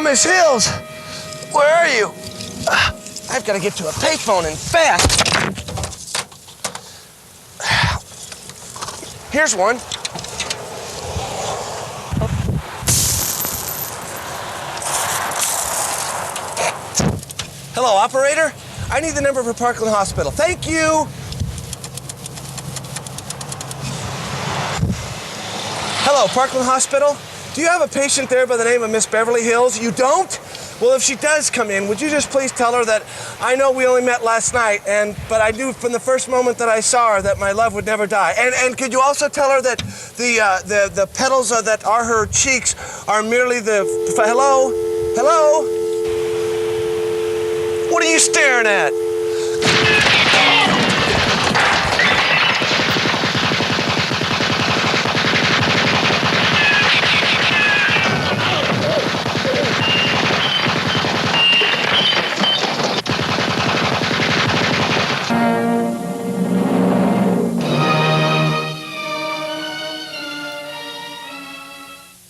Miss Hills. Where are you? I've got to get to a payphone and fast. Here's one. Hello, operator. I need the number for Parkland Hospital. Thank you. Hello, Parkland Hospital. Do you have a patient there by the name of Miss Beverly Hills? You don't? Well, if she does come in, would you just please tell her that I know we only met last night, but I knew from the first moment that I saw her that my love would never die. And could you also tell her that the petals that are her cheeks are merely the... Hello? Hello? What are you staring at?